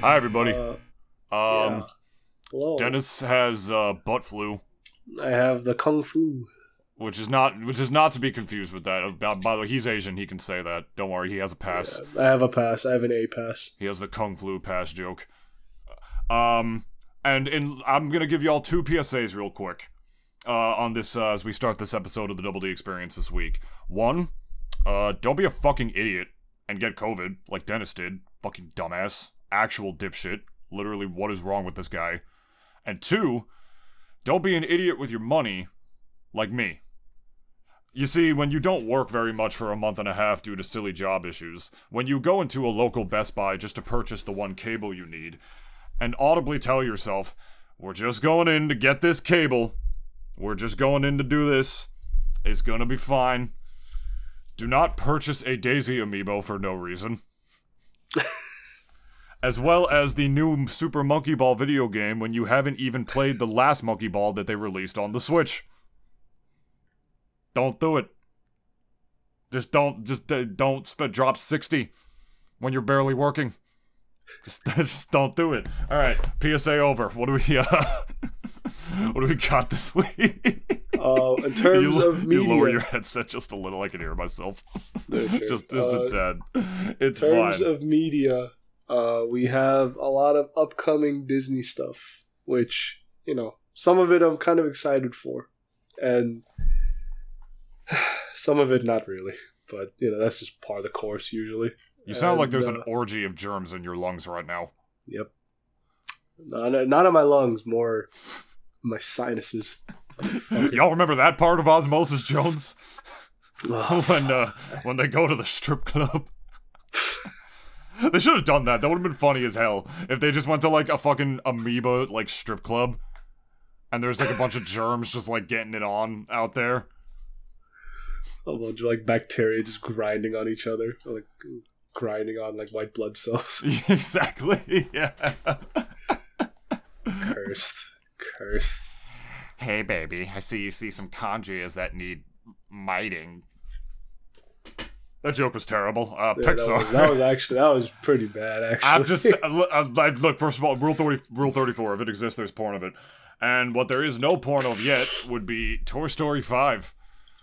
Hi, everybody. Yeah. Hello. Dennis has butt flu, I have the Kung Flu. which is not to be confused with that. By the way, he's Asian. He can say that. Don't worry, he has a pass. Yeah, I have a pass. I have an A pass. He has the Kung Flu pass joke. I'm gonna give y'all two PSAs real quick. On this as we start this episode of the Double D Experience this week. One, don't be a fucking idiot and get COVID like Dennis did. Fucking dumbass. Actual dipshit. Literally, what is wrong with this guy? And two, don't be an idiot with your money like me. You see, when you don't work very much for a month and a half due to silly job issues, when you go into a local Best Buy just to purchase the one cable you need, and audibly tell yourself, we're just going in to get this cable, we're just going in to do this, it's gonna be fine. Do not purchase a Daisy amiibo for no reason. As well as the new Super Monkey Ball video game when you haven't even played the last Monkey Ball that they released on the Switch. Don't do it. Just don't drop 60 when you're barely working. Just don't do it. Alright, PSA over. What do we got this week? In terms of media, you lower your headset just a little. I can hear myself. No, sure. just a tad. It's in terms fine. of media, we have a lot of upcoming Disney stuff, which, you know, some of it I'm kind of excited for, and some of it not really. But, you know, that's just part of the course usually. You sound like there's an orgy of germs in your lungs right now. Yep. Not in my lungs, more my sinuses. Y'all remember that part of Osmosis Jones? When they go to the strip club. They should have done that. That would have been funny as hell. If they just went to, like, a fucking amoeba, like, strip club. And there's, like, a bunch of germs just, like, getting it on out there. A bunch of, like, bacteria just grinding on each other. Or, like, grinding on, like, white blood cells. Exactly, yeah. Cursed. Hey, baby, I see you see some chondrias that need miting. That joke was terrible. Pixar. That was pretty bad, actually. I'm just... look, first of all, Rule 34, if it exists, there's porn of it. And what there is no porn of yet would be Toy Story 5.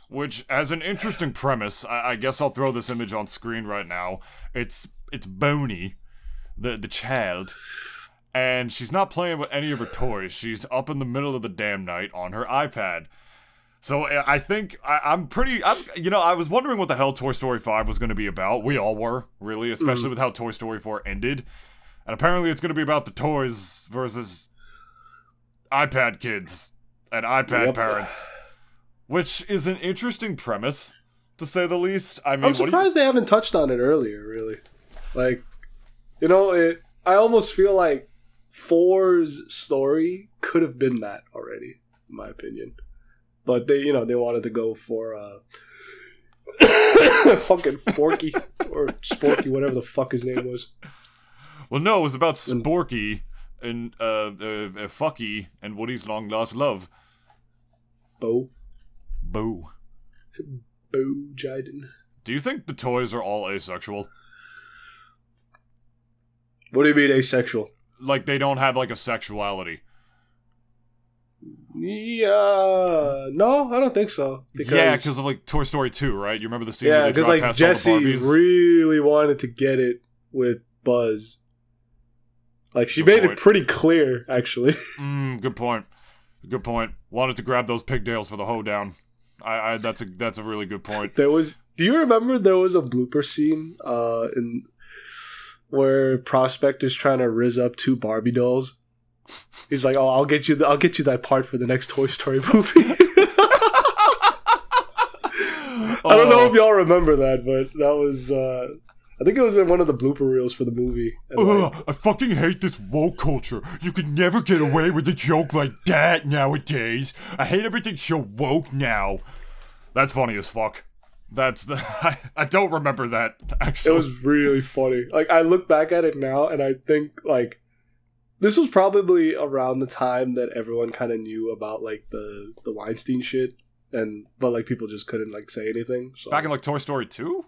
Which, as an interesting premise, I guess I'll throw this image on screen right now. It's Boney, the child, and she's not playing with any of her toys. She's up in the middle of the damn night on her iPad. So I think I was wondering what the hell Toy Story 5 was going to be about. We all were, really, especially with how Toy Story 4 ended. And apparently it's going to be about the toys versus iPad kids and iPad parents. Which is an interesting premise, to say the least. I mean, I'm surprised they haven't touched on it earlier, really. Like, you know, I almost feel like 4's story could have been that already, in my opinion. But they wanted to go for fucking Forky or Sporky, whatever the fuck his name was. Well, no, it was about Sporky and Fucky and Woody's long lost love. Bo Jiden. Do you think the toys are all asexual? What do you mean asexual? Like they don't have like a sexuality? Yeah, no, I don't think so. Because of like Toy Story 2, right? You remember the scene? Yeah, because like Jessie really wanted to get it with Buzz. Like she made it pretty clear, actually. Good point. Wanted to grab those pigtails for the hoedown. That's a really good point. Do you remember there was a blooper scene where Prospect is trying to rizz up 2 Barbie dolls? He's like, "Oh, I'll get you that part for the next Toy Story movie." I don't know if y'all remember that, but that was I think it was in one of the blooper reels for the movie. I fucking hate this woke culture. You can never get away with a joke like that nowadays. I hate everything so woke now. That's funny as fuck. I don't remember that, actually. It was really funny. Like, I look back at it now, and I think, like, this was probably around the time that everyone kind of knew about, like, the Weinstein shit, but, like, people just couldn't, like, say anything. So. Back in, like, Toy Story 2?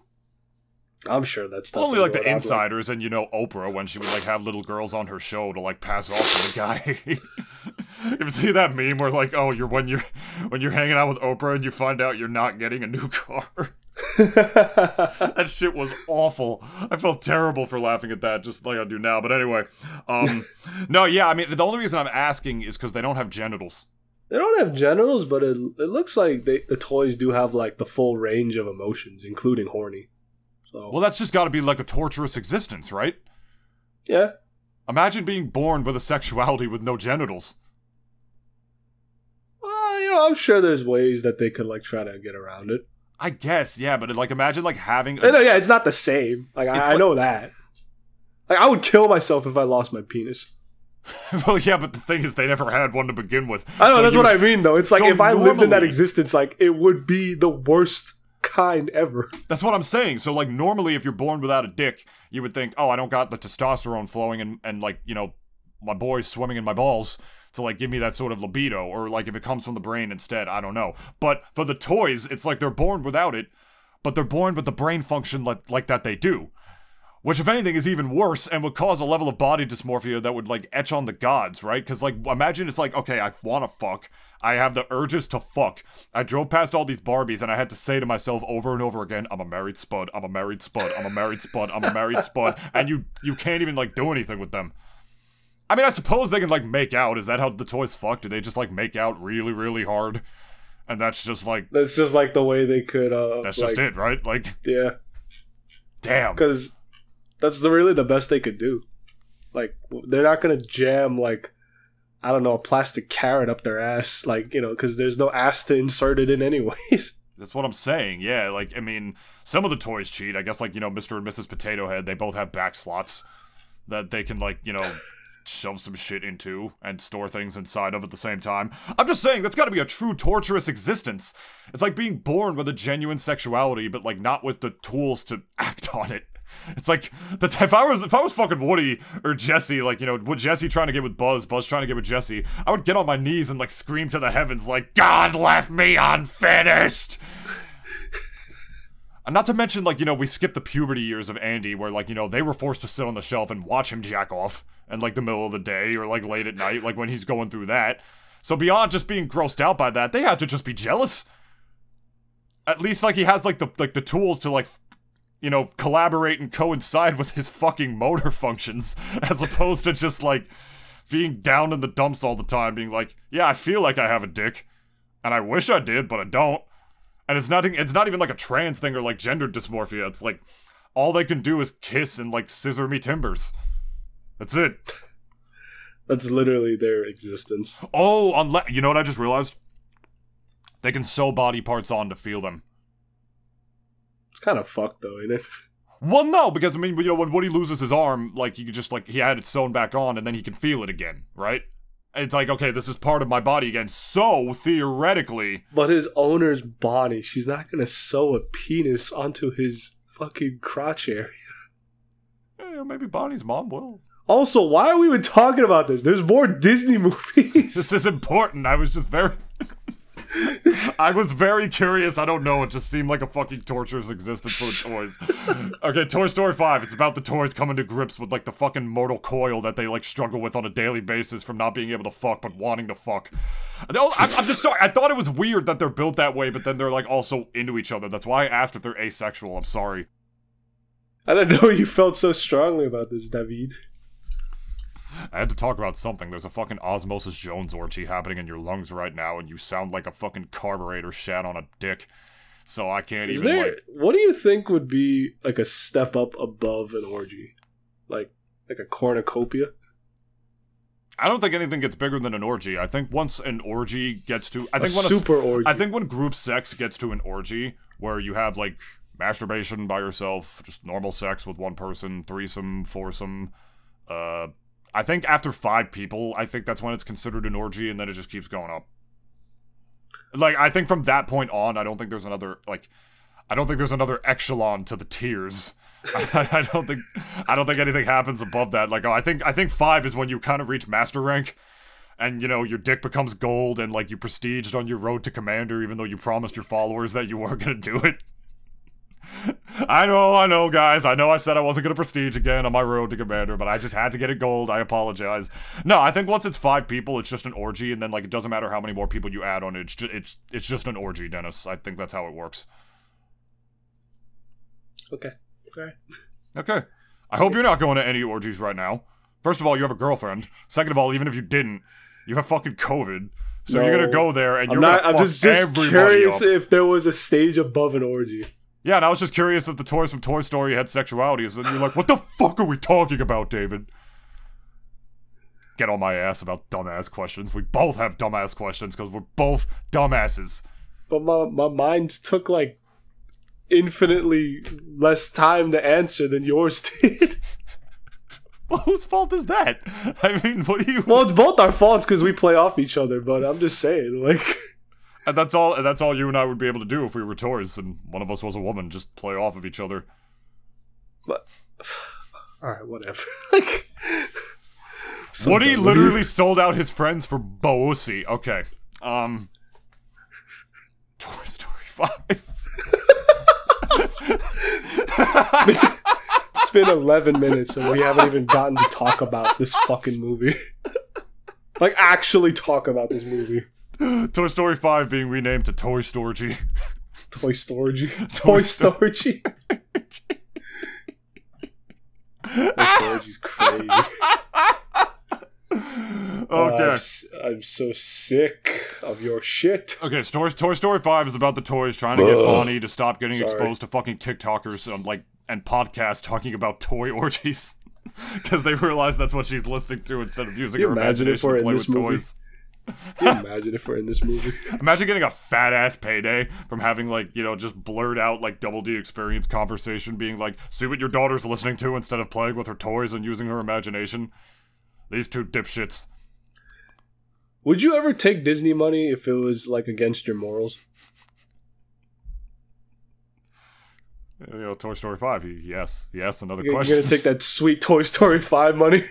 I'm sure that's only like the insiders and, you know, Oprah when she would like have little girls on her show to like pass off to the guy. You ever see that meme where like, oh, when you're hanging out with Oprah and you find out you're not getting a new car? That shit was awful. I felt terrible for laughing at that, just like I do now. But anyway, no, yeah, I mean, the only reason I'm asking is because they don't have genitals. They don't have genitals, but it looks like the toys do have like the full range of emotions, including horny. So. Well, that's just got to be like a torturous existence, right? Yeah. Imagine being born with a sexuality with no genitals. You know, I'm sure there's ways that they could like try to get around it. I guess, yeah, but like imagine like having. Yeah, it's not the same. Like I know that. Like I would kill myself if I lost my penis. Well, yeah, but the thing is, they never had one to begin with. I know, that's what I mean, though. It's like, if I lived in that existence, like, it would be the worst kind ever. That's what I'm saying. So, like, normally, if you're born without a dick, you would think, oh, I don't got the testosterone flowing and like, you know, my boy's swimming in my balls to, like, give me that sort of libido. Or, like, if it comes from the brain instead, I don't know. But for the toys, it's like they're born without it, but they're born with the brain function like that they do. Which, if anything, is even worse and would cause a level of body dysmorphia that would, like, etch on the gods, right? Because, like, imagine it's like, okay, I want to fuck. I have the urges to fuck. I drove past all these Barbies and I had to say to myself over and over again, I'm a married spud, I'm a married spud, I'm a married spud, I'm a married spud. And you can't even, like, do anything with them. I mean, I suppose they can, like, make out. Is that how the toys fuck? Do they just, like, make out really, really hard? And that's just, like... That's just, like, the way they could, That's like, just it, right? Like... Yeah. Damn. Because... That's really the best they could do. Like, they're not going to jam, like, I don't know, a plastic carrot up their ass. Like, you know, because there's no ass to insert it in anyways. That's what I'm saying, yeah. Like, I mean, some of the toys cheat. I guess, like, you know, Mr. and Mrs. Potato Head, they both have back slots that they can, like, you know, shove some shit into and store things inside of at the same time. I'm just saying, that's got to be a true torturous existence. It's like being born with a genuine sexuality, but, like, not with the tools to act on it. It's like, if I was fucking Woody or Jesse, like, you know, with Jesse trying to get with Buzz trying to get with Jesse, I would get on my knees and, like, scream to the heavens, like, God left me unfinished! And not to mention, like, you know, we skipped the puberty years of Andy, where, like, you know, they were forced to sit on the shelf and watch him jack off in, like, the middle of the day, or, like, late at night, like, when he's going through that. So beyond just being grossed out by that, they had to just be jealous. At least, like, he has, like, the tools to, like, you know, collaborate and coincide with his fucking motor functions, as opposed to just, like, being down in the dumps all the time, being like, yeah, I feel like I have a dick, and I wish I did, but I don't. And it's not even, like, a trans thing or, like, gender dysmorphia. It's, like, all they can do is kiss and, like, scissor me timbers. That's it. That's literally their existence. Oh, you know what I just realized? They can sew body parts on to feel them. It's kind of fucked, though, ain't it? Well, no, because, I mean, you know, when Woody loses his arm, like, he could just, like, he had it sewn back on, and then he can feel it again, right? And it's like, okay, this is part of my body again, so, theoretically... But his owner's Bonnie, she's not gonna sew a penis onto his fucking crotch area. Yeah, maybe Bonnie's mom will. Also, why are we even talking about this? There's more Disney movies. This is important, I was just very... I was very curious. I don't know. It just seemed like a fucking torturous existence for the toys. Okay, Toy Story 5. It's about the toys coming to grips with, like, the fucking mortal coil that they, like, struggle with on a daily basis from not being able to fuck, but wanting to fuck. I'm just sorry. I thought it was weird that they're built that way, but then they're, like, also into each other. That's why I asked if they're asexual. I'm sorry. I didn't know you felt so strongly about this, David. I had to talk about something. There's a fucking Osmosis Jones orgy happening in your lungs right now, and you sound like a fucking carburetor shat on a dick. So I can't what do you think would be, like, a step up above an orgy? Like a cornucopia? I don't think anything gets bigger than an orgy. I think once an orgy gets to... orgy. I think when group sex gets to an orgy, where you have, like, masturbation by yourself, just normal sex with one person, threesome, foursome, I think after 5 people, I think that's when it's considered an orgy, and then it just keeps going up. Like, I think from that point on, I don't think there's another, like, I don't think there's another echelon to the tiers. I don't think anything happens above that. Like, oh, I think 5 is when you kind of reach master rank, and, you know, your dick becomes gold, and, like, you prestiged on your road to commander, even though you promised your followers that you weren't gonna do it. I know, guys. I know I said I wasn't gonna prestige again on my road to Commander, but I just had to get it gold. I apologize. No, I think once it's 5 people, it's just an orgy, and then like it doesn't matter how many more people you add on it. It's just an orgy, Dennis. I think that's how it works. Okay. Okay. I hope you're not going to any orgies right now. First of all, you have a girlfriend. Second of all, even if you didn't, you have fucking COVID. So No, you're gonna go there and you're I'm gonna just everybody curious up. if there was a stage above an orgy. Yeah, and I was just curious if the toys from Toy Story had sexualities, but you're like, what the fuck are we talking about, David? Get on my ass about dumbass questions. We both have dumbass questions because we're both dumbasses. But my mind took like infinitely less time to answer than yours did. Well, whose fault is that? I mean, what do you... Well, it's both our faults because we play off each other, but I'm just saying, like... And that's all you and I would be able to do if we were toys and one of us was a woman, just play off of each other. But... Alright, whatever. Like... Woody literally sold out his friends for Boosy. Okay. Toy Story 5. It's been 11 minutes and we haven't even gotten to talk about this fucking movie. Like, actually talk about this movie. Toy Story 5 being renamed to Toy Storgy. Toy Storgy. Toy Storgy. Toy Storgy's crazy. Okay. I'm so sick of your shit. Okay, Toy Story 5 is about the toys trying to get Bonnie to stop getting Sorry. exposed to fucking TikTokers and podcasts talking about toy orgies. Because they realize that's what she's listening to instead of using her imagination to play with toys. Can you imagine if we're in this movie? Imagine getting a fat ass payday from having, like, you know, just blurred out, like, Double D experience conversation being like, see what your daughter's listening to instead of playing with her toys and using her imagination. These two dipshits. Would you ever take Disney money if it was, like, against your morals? You know, Toy Story 5, yes, another You're question. gonna take that sweet Toy Story 5 money?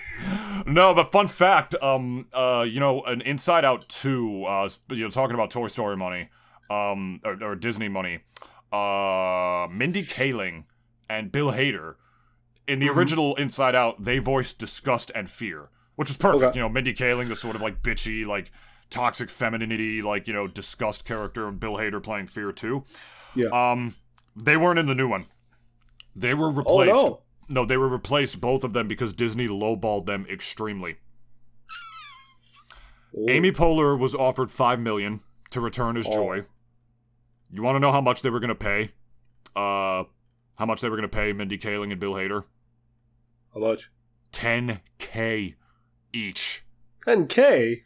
No, but fun fact, you know, an Inside Out 2, you know, talking about Toy Story money, or Disney money, Mindy Kaling and Bill Hader, in the original Inside Out, they voiced disgust and fear, which is perfect. Okay. You know, Mindy Kaling, the sort of, like, bitchy, like, toxic femininity, like, you know, disgust character, and Bill Hader playing fear too. Yeah. They weren't in the new one. They were replaced. Oh, no. No, they were replaced, both of them, because Disney lowballed them extremely. Ooh. Amy Poehler was offered $5 million to return as Joy. You want to know how much they were going to pay? How much they were going to pay Mindy Kaling and Bill Hader? How much? $10K each. 10K?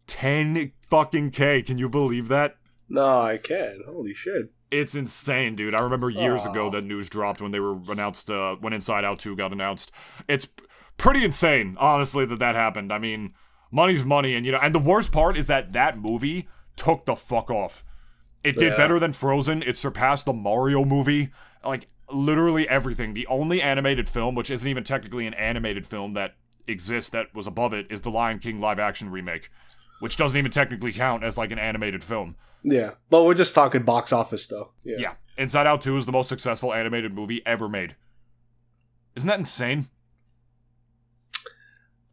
10 fucking K. Can you believe that? No, I can. Holy shit. It's insane, dude. I remember years ago that news dropped when they were announced, when Inside Out 2 got announced. It's pretty insane, honestly, that happened. I mean, money's money, and, you know, and the worst part is that movie took the fuck off. It did better than Frozen. It surpassed the Mario movie. Like, literally everything. The only animated film, which isn't even technically an animated film that exists that was above it, is the Lion King live-action remake, which doesn't even technically count as, like, an animated film. Yeah, but we're just talking box office, though. Yeah. Inside Out 2 is the most successful animated movie ever made. Isn't that insane?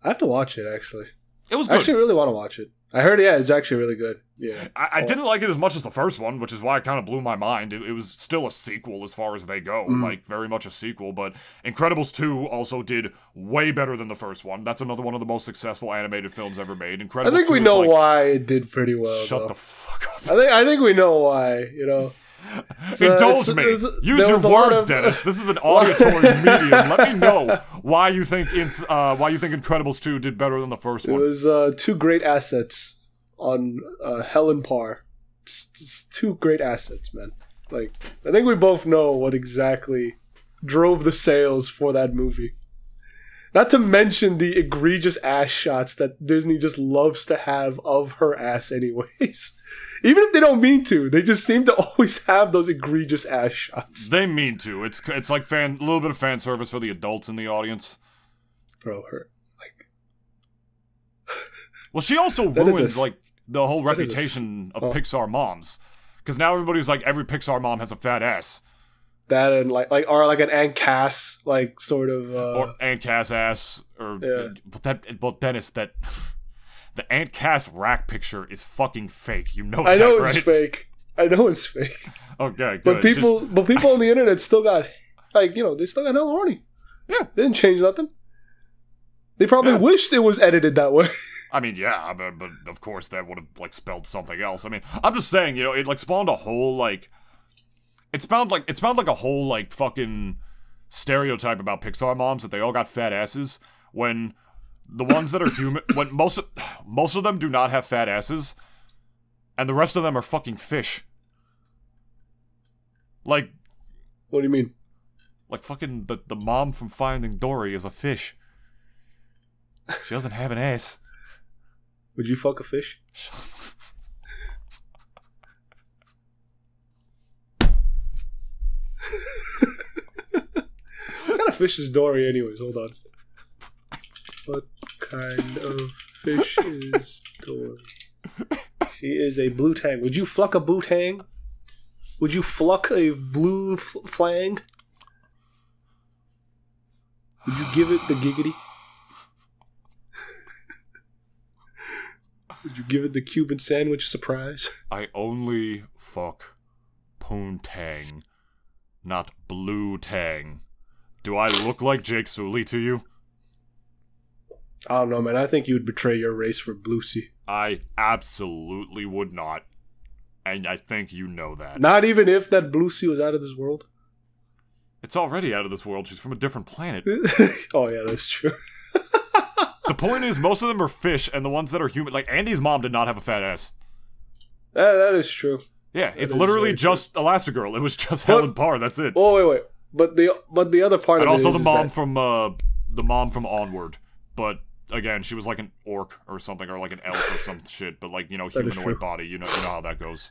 I have to watch it, actually. It was I good. actually really want to watch it. I heard, it's actually really good. Yeah. I didn't like it as much as the first one, which is why it kind of blew my mind. It was still a sequel as far as they go. Like, very much a sequel, but Incredibles 2 also did way better than the first one. That's another one of the most successful animated films ever made. Incredibles I think 2 we is know like, why it did pretty well. Shut the fuck up. I think we know why, you know. Indulge me. Use your words, Dennis. This is an auditory medium. Let me know why you think Incredibles 2 did better than the first one. It was two great assets on Helen Parr. Just two great assets, man. Like, I think we both know what exactly drove the sales for that movie. Not to mention the egregious ass shots that Disney just loves to have of her ass anyways. Even if they don't mean to, they just seem to always have those egregious ass shots. They mean to. It's like a little bit of fan service for the adults in the audience. Bro, her, like... Well, she also ruined, like, the whole reputation of Oh. Pixar moms. Because now everybody's like, every Pixar mom has a fat ass. That and or like an Aunt Cass like sort of or Aunt Cass ass or but Dennis, that the Aunt Cass rack picture is fucking fake. You know that, I know right? it's fake. I know it's fake. Okay, good. But people on the internet still got they still got hella horny. Yeah, they didn't change nothing. They probably wished it was edited that way. I mean, yeah, but of course that would have like spelled something else. I mean, I'm just saying, it like spawned a whole like. It spawned like a whole like fucking stereotype about Pixar moms that they all got fat asses, when the ones that are human, when most of them do not have fat asses, and the rest of them are fucking fish. Like, what do you mean? Like fucking the mom from Finding Dory is a fish. She doesn't have an ass. Would you fuck a fish? What kind of fish is Dory anyways? Hold on. What kind of fish is Dory? She is a blue tang. Would you fluck a blue tang? Would you fluck a blue flang? Would you give it the giggity? Would you give it the Cuban sandwich surprise? I only fuck poontang, not blue tang. Do I look like Jake Sully to you? I don't know, man. I think you would betray your race for Bluesy. I absolutely would not. And I think you know that. Not even if that Bluesy was out of this world? It's already out of this world. She's from a different planet. Oh, yeah, that's true. The point is, most of them are fish, and the ones that are human... Like, Andy's mom did not have a fat ass. That is true. Yeah, it's literally just Elastigirl. It was just Helen Parr, that's it. Oh, wait. But the other part and of it also the mom from Onward. But, again, she was like an orc or something, or like an elf or some shit. But, like, humanoid body. You know how that goes.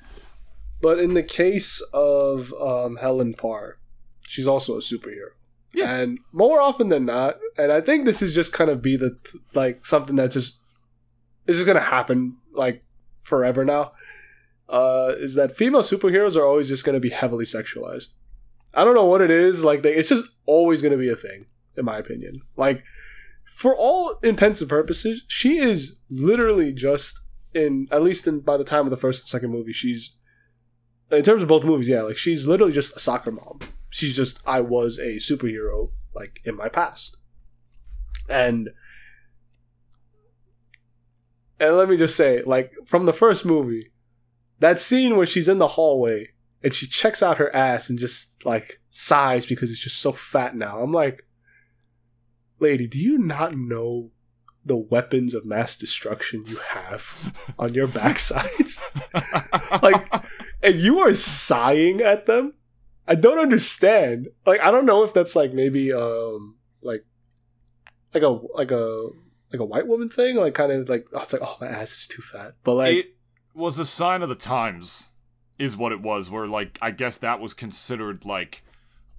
But in the case of Helen Parr, she's also a superhero. Yeah. And more often than not, and I think this is just kind of be something that is just going to happen, like, forever now, is that female superheroes are always just going to be heavily sexualized. I don't know what it is, like, it's just always going to be a thing, in my opinion. Like, for all intents and purposes, she is literally just by the time of the first and second movie, she's, in terms of both movies, yeah, like, she's literally just a soccer mom. She's just, I was a superhero, like, in my past. And let me just say, like, from the first movie, that scene where she's in the hallway and she checks out her ass and just, like, sighs because it's just so fat now. I'm like, lady, do you not know the weapons of mass destruction you have on your backsides? Like, and you are sighing at them? I don't understand. Like, I don't know if that's like maybe like a white woman thing, like kind of like, oh, it's like, oh, my ass is too fat. But like, it was a sign of the times, is what it was. Where like, I guess that was considered like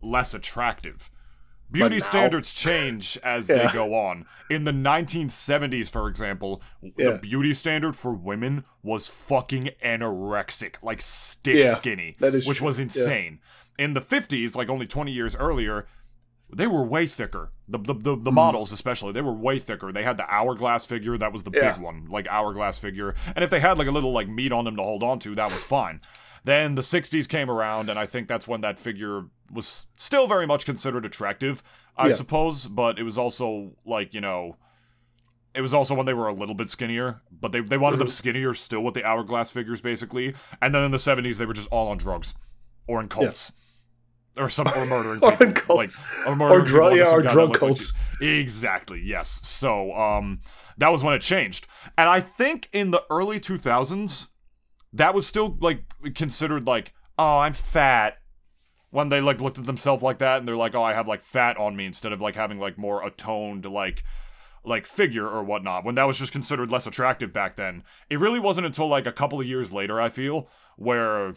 less attractive. Beauty standards change as they go on. In the 1970s, for example, the beauty standard for women was fucking anorexic, like stick skinny, which was insane. In the 50s, like only 20 years earlier, they were way thicker. The models especially, they were way thicker. They had the hourglass figure, that was the big one, like hourglass figure. And if they had like a little like meat on them to hold on to, that was fine. Then the 60s came around, and I think that's when that figure was still very much considered attractive, I suppose, but it was also, like, it was also when they were a little bit skinnier, but they wanted them skinnier still with the hourglass figures, basically. And then in the 70s, they were just all on drugs. Or in cults. Yeah. Or murdering people. Or in cults. Like, or murdering or drug cults. Exactly, yes. So, that was when it changed. And I think in the early 2000s, that was still, like, considered, like, oh, I'm fat. When they, like, looked at themselves like that, and they're like, oh, I have, like, fat on me, instead of, like, having, like, more atoned, like figure or whatnot. When that was just considered less attractive back then. It really wasn't until, like, a couple of years later, I feel, where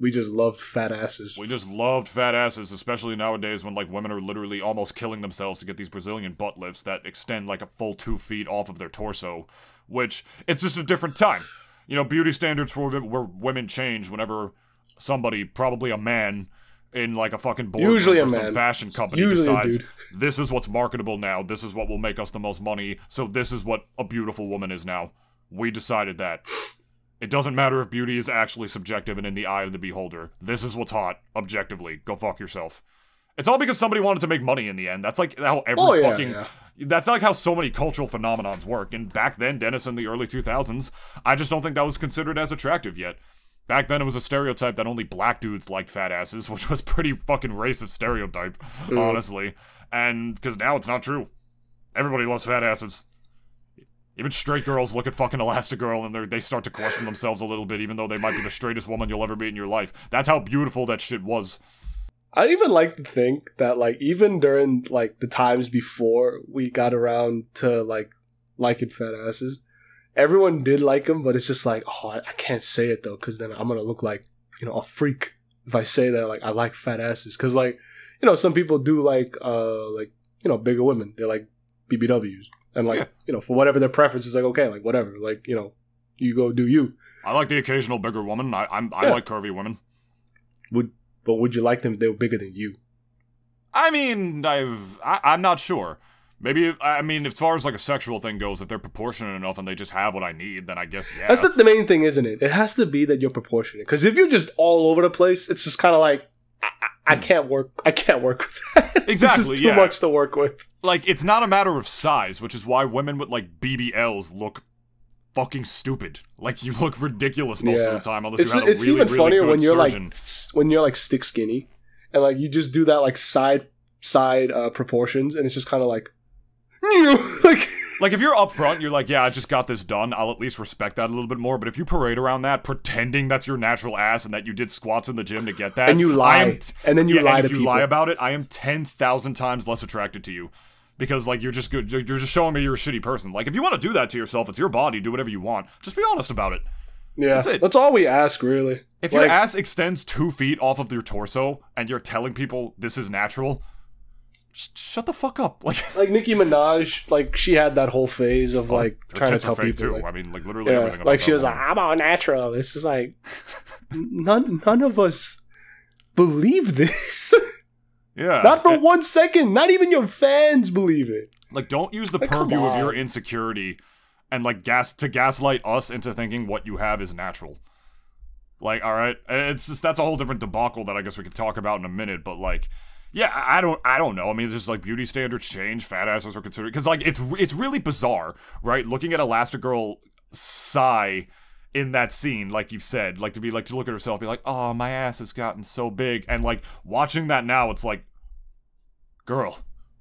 we just loved fat asses. We just loved fat asses, especially nowadays when, like, women are literally almost killing themselves to get these Brazilian butt lifts that extend, like, a full 2 feet off of their torso. Which, it's just a different time. Beauty standards for women change whenever somebody, probably a man, in like a fucking boardroom Usually a for man. some fashion company Usually a decides dude. this is what's marketable now, this is what will make us the most money, so this is what a beautiful woman is now. We decided that. It doesn't matter if beauty is actually subjective and in the eye of the beholder. This is what's hot, objectively. Go fuck yourself. It's all because somebody wanted to make money in the end. That's like how every That's like how so many cultural phenomenons work. And back then, Dennis, in the early 2000s, I just don't think that was considered as attractive yet. Back then, it was a stereotype that only black dudes liked fat asses, which was pretty fucking racist stereotype, honestly. And because now it's not true. Everybody loves fat asses. Even straight girls look at fucking Elastigirl and they start to question themselves a little bit, even though they might be the straightest woman you'll ever meet in your life. That's how beautiful that shit was. I'd even like to think that, like, even during, like, the times before we got around to, like, liking fat asses, everyone did like them, but it's just like, oh, I can't say it, though, because then I'm going to look like, you know, a freak if I say that, like, I like fat asses. Because, like, you know, some people do like, you know, bigger women. They like BBWs. And, like, you know, for whatever their preference is, like, okay, like, whatever. Like, you know, you go do you. I like the occasional bigger woman. I like curvy women. But would you like them if they were bigger than you? I mean, I'm not sure. Maybe, I mean, as far as, like, a sexual thing goes, if they're proportionate enough and they just have what I need, then I guess, yeah. That's the main thing, isn't it? It has to be that you're proportionate. Because if you're just all over the place, it's just kind of like, I can't work with that. Exactly, It's just too much to work with. Like, it's not a matter of size, which is why women with, like, BBLs look fucking stupid. Like, you look ridiculous most of the time, unless you have a really, even really funnier good when you're surgeon. when you're like stick skinny, and like you just do that like side proportions, and it's just kind of like, like if you're up front, you're like, yeah, I just got this done. I'll at least respect that a little bit more. But if you parade around that, pretending that's your natural ass and that you did squats in the gym to get that, and you lie, and then you lie to people, you lie about it, I am 10,000 times less attracted to you. Because, like, you're just good. You're just showing me you're a shitty person. Like, if you want to do that to yourself, it's your body. Do whatever you want. Just be honest about it. Yeah, that's it. That's all we ask, really. If your ass extends 2 feet off of your torso and you're telling people this is natural, just shut the fuck up. Like Nicki Minaj, like she had that whole phase of like trying to tell people. Too. Like, I mean, like literally everything. About like she was woman. like, I'm all natural. It's just like none of us believe this. Yeah. Not for 1 second. Not even your fans believe it. Like, don't use the purview of your insecurity and, like, gaslight us into thinking what you have is natural. Like, alright? It's just, that's a whole different debacle that I guess we could talk about in a minute, but, like, yeah, I don't know. I mean, just, like, beauty standards change, fat asses are considered, because, like, it's really bizarre, right? Looking at Elastigirl sigh in that scene, like you've said, like to look at herself, be like, oh, my ass has gotten so big, and like watching that now, it's like, girl,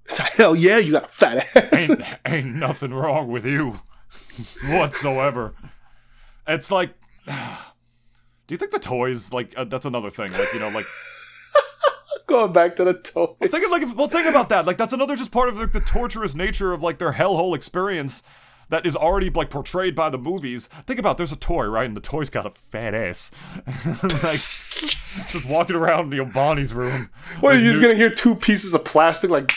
hell yeah, you got a fat ass. ain't nothing wrong with you whatsoever. It's like, do you think the toys, like, that's another thing, like, you know, like, going back to the toys. Think about that. Like, that's another just part of the torturous nature of like their hellhole experience. That is already, like, portrayed by the movies. Think about, there's a toy, right? And the toy's got a fat ass. Like, just walking around, you know, Bonnie's room. What, are you just gonna hear 2 pieces of plastic, like,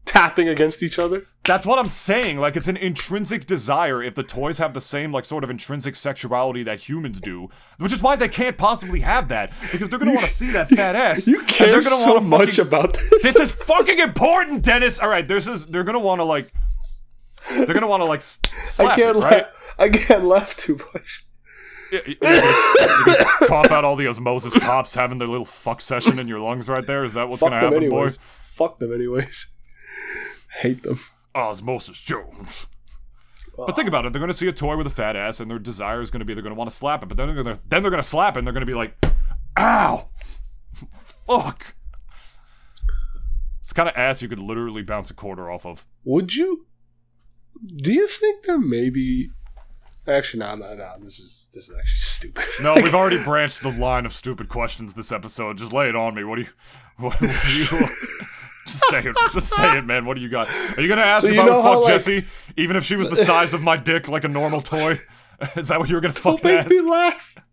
tapping against each other? That's what I'm saying. Like, it's an intrinsic desire if the toys have the same, like, sort of intrinsic sexuality that humans do. Which is why they can't possibly have that. Because they're gonna want to see that fat ass. You care so much about this. This is fucking important, Dennis! Alright, they're gonna want to, like... They're gonna want to, like, slap I can't laugh too much. You're gonna cough out all the osmosis cops having their little fuck session in your lungs right there? Is that what's gonna happen, anyways. boy? Fuck them anyways. Hate them. Osmosis Jones. But think about it. They're gonna see a toy with a fat ass, and their desire is gonna be they're gonna want to slap it. But then they're gonna slap it, and they're gonna be like, "Ow, fuck." It's kind of ass you could literally bounce a quarter off of. Would you? Do you think there may be... Actually, no. This is actually stupid. No, we've already branched the line of stupid questions this episode. Just lay it on me. What do you... Just say it, man. What do you got? Are you gonna ask if I would fuck Jessie, even if she was the size of my dick, like a normal toy? Is that what you were gonna fucking ask?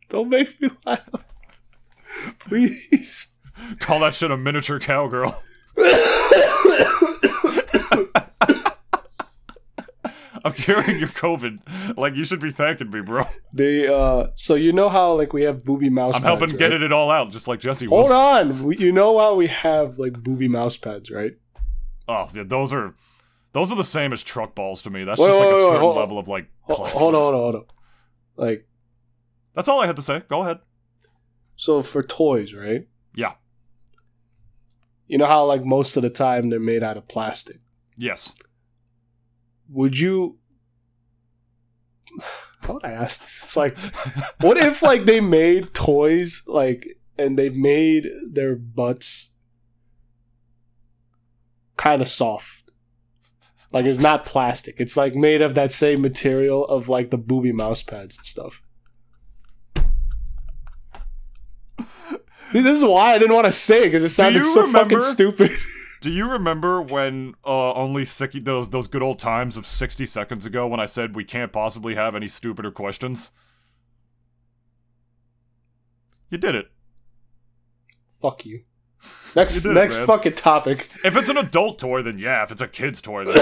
Don't make me laugh. Please. Call that shit a miniature cowgirl. I'm curing your COVID. Like, you should be thanking me, bro. They so you know how like we have booby mouse I'm pads, helping right? get it all out, just like Jesse Hold will. on. You know how we have like booby mouse pads, right? Oh, yeah, those are the same as truck balls to me. That's just like a certain level of like classless. Hold on. Like, that's all I had to say. Go ahead. so for toys, right? Yeah. You know how like most of the time they're made out of plastic. Yes. Would you? How would I ask this? It's like, what if like they made toys like, and they've made their butts kind of soft, like it's not plastic. It's like made of that same material of like the booby mouse pads and stuff. This is why I didn't want to say it, because it sounded so fucking stupid. Do you remember when those good old times of 60 seconds ago when I said we can't possibly have any stupider questions? You did it. Fuck you. Next man. fucking topic. If it's an adult toy, then yeah. If it's a kid's toy, then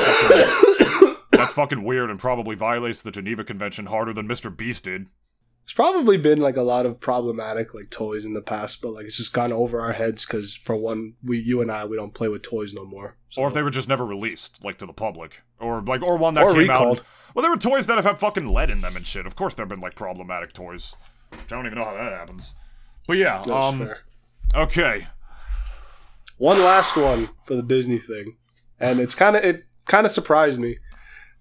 that's fucking weird and probably violates the Geneva Convention harder than Mr. Beast did. There's probably been like a lot of problematic like toys in the past, but like it's just gone over our heads because for one, you and I don't play with toys no more. So. Or if they were just never released, like to the public, or one that came recalled. out. Well, there were toys that have had fucking lead in them and shit. Of course, there've been like problematic toys. I don't even know how that happens. But yeah, That's fair. Okay. One last one for the Disney thing, and it kind of surprised me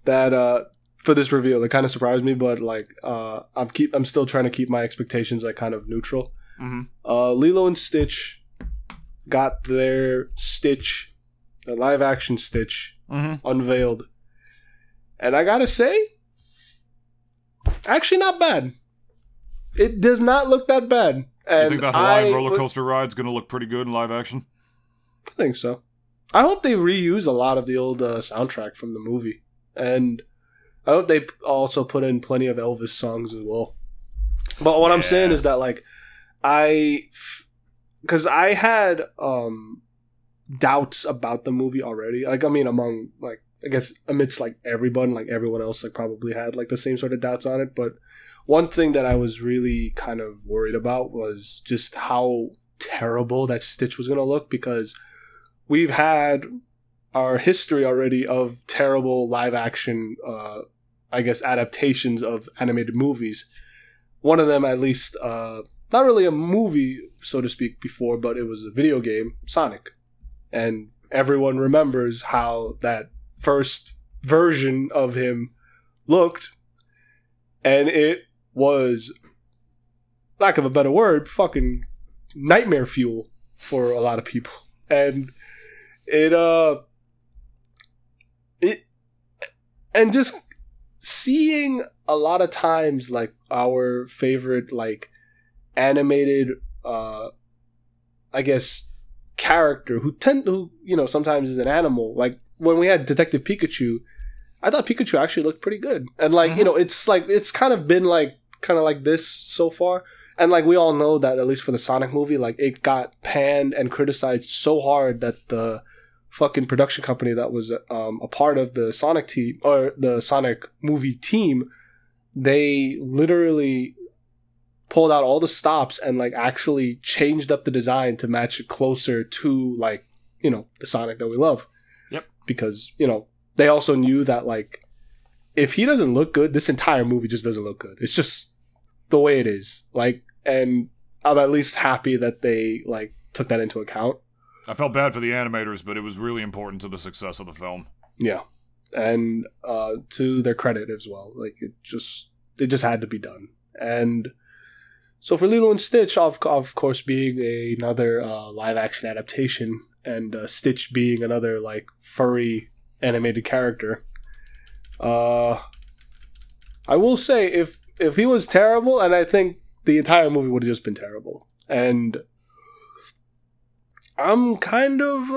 that for this reveal, it kind of surprised me, but like I'm still trying to keep my expectations like kind of neutral. Mm-hmm. Lilo and Stitch got their live action Stitch unveiled, and I gotta say, actually not bad. It does not look that bad. And you think that Hawaiian roller coaster ride's gonna look pretty good in live action? I think so. I hope they reuse a lot of the old soundtrack from the movie, and I hope they also put in plenty of Elvis songs as well. But what I'm saying is that, like, because I had doubts about the movie already. Like, I mean, among, like, I guess amidst, like, everyone else, like, probably had, like, the same sort of doubts on it. But one thing that I was really kind of worried about was just how terrible that Stitch was going to look, because we've had our history already of terrible live action I guess adaptations of animated movies. One of them, at least, not really a movie, so to speak, before, but it was a video game, Sonic. And everyone remembers how that first version of him looked, and it was, lack of a better word, fucking nightmare fuel for a lot of people. And and just seeing a lot of times like our favorite like animated I guess character who sometimes is an animal, like when we had Detective Pikachu, I thought Pikachu actually looked pretty good. And like it's kind of been like this so far, and like we all know that at least for the Sonic movie, like it got panned and criticized so hard that the fucking production company that was a part of the Sonic team, or the Sonic movie team, they literally pulled out all the stops and like actually changed up the design to match it closer to like, the Sonic that we love. Yep. Because, they also knew that like if he doesn't look good, this entire movie just doesn't look good. It's just the way it is. Like, and I'm at least happy that they like took that into account. I felt bad for the animators, but it was really important to the success of the film. Yeah. And to their credit as well. Like, it just had to be done. And so for Lilo and Stitch, of course, being another live-action adaptation, and Stitch being another, like, furry animated character, I will say, if he was terrible, and I think the entire movie would have just been terrible. And I'm kind of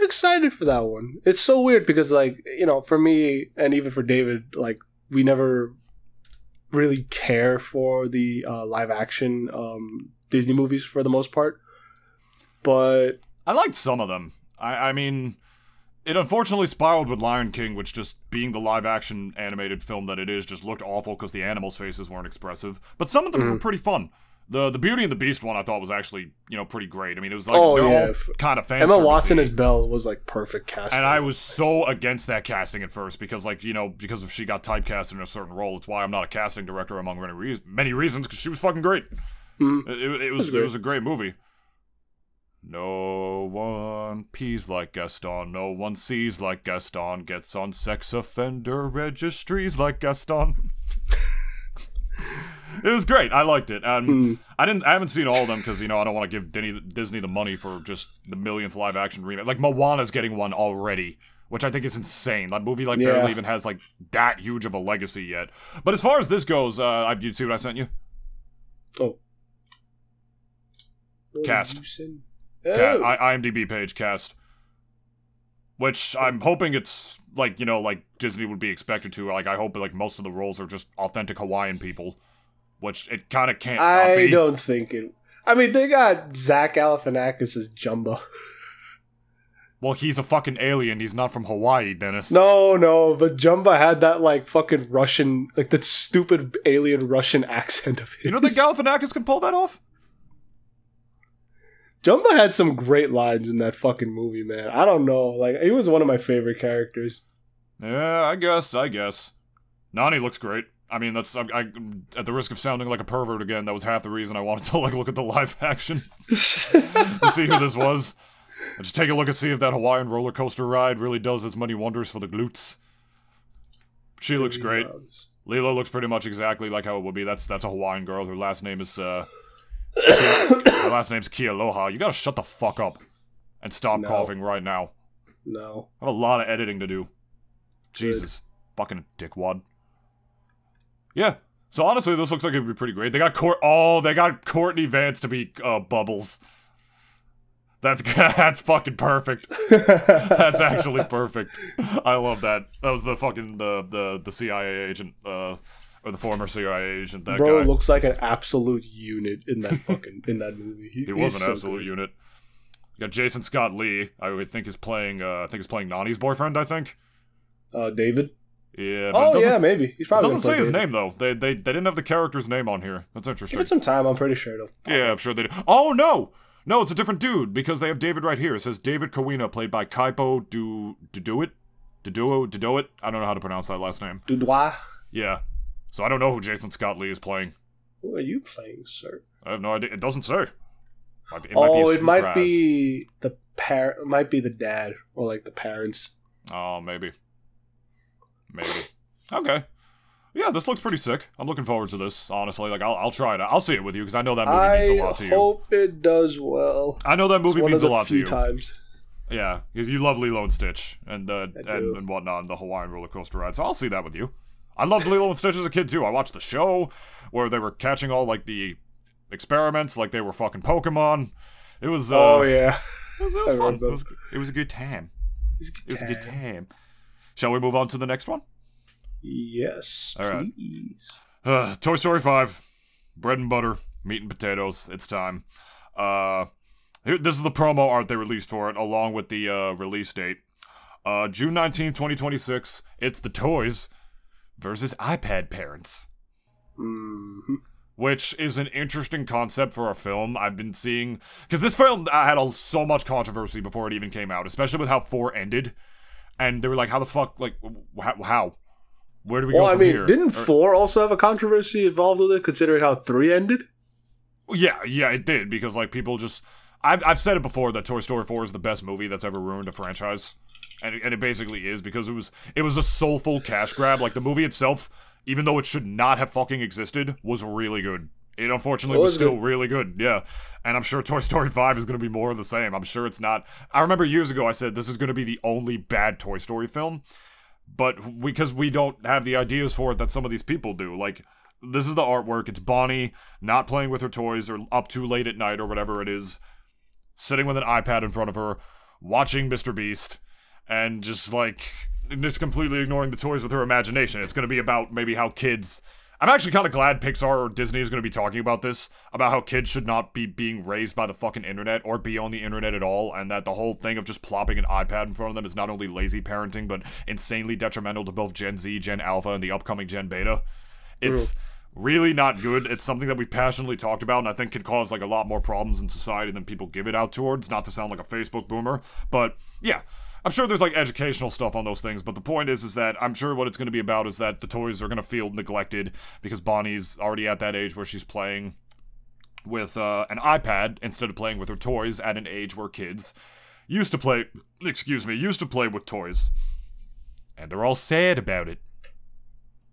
excited for that one. It's so weird because, like, for me and even for David, like, we never really care for the live action Disney movies for the most part. But I liked some of them. I mean, It unfortunately spiraled with Lion King, which just being the live-action animated film that it is, just looked awful because the animals' faces weren't expressive. But some of them were pretty fun. The Beauty and the Beast one I thought was actually, pretty great. I mean, it was like, they're all kind of fan Emma service-y. Watson as Belle was like perfect casting. And I was so against that casting at first because, like, because if she got typecast in a certain role, it's why I'm not a casting director among many reasons, because she was fucking great. It was a great movie. No one pees like Gaston, no one sees like Gaston, gets on sex offender registries like Gaston. It was great. I liked it. I haven't seen all of them because, I don't want to give Disney the money for just the millionth live action remake. Like, Moana's getting one already, which I think is insane. That movie, barely even has, that huge of a legacy yet. But as far as this goes, you see what I sent you? Oh. Cast. IMDb page, cast. Which I'm hoping it's, like Disney would be expected to. Like, I hope, most of the roles are just authentic Hawaiian people. Which it kind of can't not be. I don't think it... I mean, they got Zach Galifianakis as Jumba. Well, he's a fucking alien. He's not from Hawaii, Dennis. No, but Jumba had that, fucking Russian... that stupid alien Russian accent of his. You don't think Galifianakis can pull that off? Jumba had some great lines in that fucking movie, man. I don't know. He was one of my favorite characters. Yeah, I guess. Nani looks great. I mean, that's at the risk of sounding like a pervert again, that was half the reason I wanted to look at the live action to see who this was. And just take a look and see if that Hawaiian roller coaster ride really does as many wonders for the glutes. She looks great. Lilo looks pretty much exactly like how it would be. That's a Hawaiian girl. Her last name is her last name's Kialoha. You gotta shut the fuck up and stop coughing right now. No. I have a lot of editing to do. Jesus. Fucking dickwad. Yeah. So honestly, this looks like it'd be pretty great. They got Courtney Vance to be Bubbles. That's fucking perfect. That's actually perfect. I love that. That was the fucking the CIA agent or the former CIA agent. That Bro guy looks like an absolute unit in that fucking movie. He was an absolute unit. You got Jason Scott Lee. I would think is playing. Nani's boyfriend. I think. David. Yeah. But yeah, maybe. He's probably. It doesn't say his name though. They didn't have the character's name on here. That's interesting. Give it some time. I'm pretty sure it'll. Yeah, I'm sure they do. Oh no, it's a different dude because they have David right here. It says David Kawina, played by Kaipo Dudoit. I don't know how to pronounce that last name. Dudois. Yeah. So I don't know who Jason Scott Lee is playing. Who are you playing, sir? I have no idea. It doesn't say. It might be the might be the dad or the parents. Oh, maybe. Okay. Yeah, this looks pretty sick. I'm looking forward to this, honestly. I'll try it. I'll see it with you, because I know that movie means a lot to you. I hope it does well. I know that movie means a lot to you. Times. Yeah, because you love Lilo and Stitch and whatnot, and the Hawaiian roller coaster ride, so I'll see that with you. I loved Lilo and Stitch as a kid, too. I watched the show where they were catching all, the experiments like they were fucking Pokemon. It was, oh, yeah. It was fun. It was a good time. It was a good time. Shall we move on to the next one? Yes, all right. Please. Toy Story 5. Bread and butter, meat and potatoes. It's time. This is the promo art they released for it, along with the release date. June 19th, 2026. It's the toys versus iPad parents. Mm-hmm. Which is an interesting concept for a film I've been seeing. Because this film had so much controversy before it even came out, especially with how 4 ended. And they were like, how the fuck, how? Where do we go from here? Didn't 4 also have a controversy involved with it, considering how 3 ended? Yeah, it did, because, people just... I've said it before that Toy Story 4 is the best movie that's ever ruined a franchise. And it basically is, because it was a soulful cash grab. The movie itself, even though it should not have fucking existed, was really good. It unfortunately was still really good, yeah. And I'm sure Toy Story 5 is going to be more of the same. I'm sure it's not... I remember years ago I said this is going to be the only bad Toy Story film, but because we don't have the ideas for it that some of these people do. This is the artwork. It's Bonnie not playing with her toys or up too late at night or whatever it is, sitting with an iPad in front of her, watching Mr. Beast, and just completely ignoring the toys with her imagination. It's going to be about maybe how kids... I'm actually kind of glad Pixar or Disney is going to be talking about this, about how kids should not be being raised by the fucking internet or be on the internet at all, and that the whole thing of just plopping an iPad in front of them is not only lazy parenting, but insanely detrimental to both Gen Z, Gen Alpha, and the upcoming Gen Beta. It's really not good. It's something that we passionately talked about, and I think can cause, like, a lot more problems in society than people give it out towards, not to sound like a Facebook boomer, but, yeah. I'm sure there's, like, educational stuff on those things, but the point is that I'm sure what it's going to be about is that the toys are going to feel neglected because Bonnie's already at that age where she's playing with an iPad instead of playing with her toys at an age where kids used to play with toys. And they're all sad about it.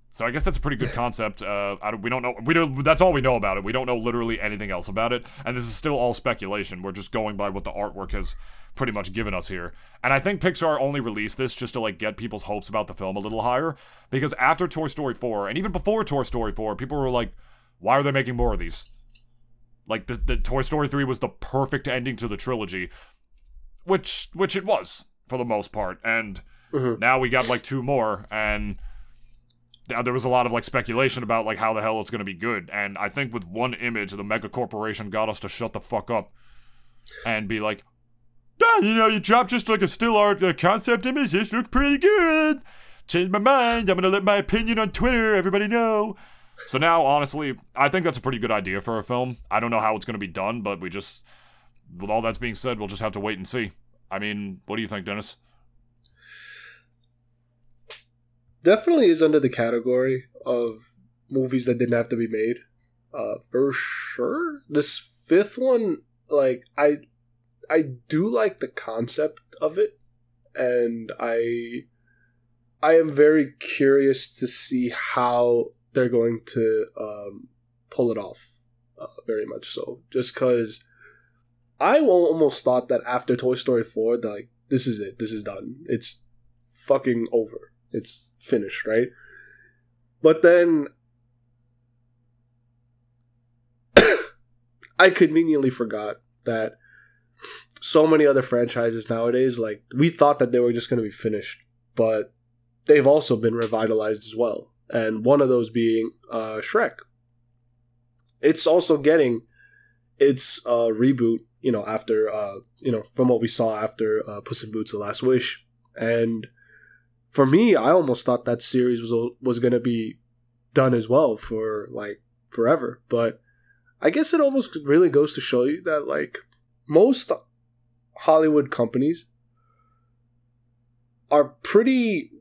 So I guess that's a pretty good concept. We don't know. That's all we know about it. We don't know literally anything else about it. And this is still all speculation. We're just going by what the artwork has pretty much given us here. And I think Pixar only released this just to, like, get people's hopes about the film a little higher. Because after Toy Story 4, and even before Toy Story 4, people were like, why are they making more of these? Like, the Toy Story 3 was the perfect ending to the trilogy. Which it was, for the most part. And now we got, like, 2 more, and there was a lot of, like, speculation about, like, how the hell it's gonna be good. And I think with one image, the mega corporation got us to shut the fuck up and be like, yeah, you know, you dropped just like a still art concept image. This looks pretty good. Changed my mind. I'm gonna let my opinion on Twitter everybody know. So now, honestly, I think that's a pretty good idea for a film. I don't know how it's gonna be done, but with all that's being said, we'll just have to wait and see. I mean, what do you think, Dennis? Definitely is under the category of movies that didn't have to be made. For sure. This 5th one, like, I do like the concept of it, and I am very curious to see how they're going to pull it off, very much so. Just because I almost thought that after Toy Story 4, like, this is it, this is done. It's fucking over. It's finished, right? But then I conveniently forgot that so many other franchises nowadays, like, we thought that they were just going to be finished, but they've also been revitalized as well. And one of those being Shrek. It's also getting its reboot, you know, after, from what we saw after Puss in Boots: The Last Wish. And for me, I almost thought that series was going to be done as well for, like, forever. But I guess it almost really goes to show you that, like, most Hollywood companies are pretty,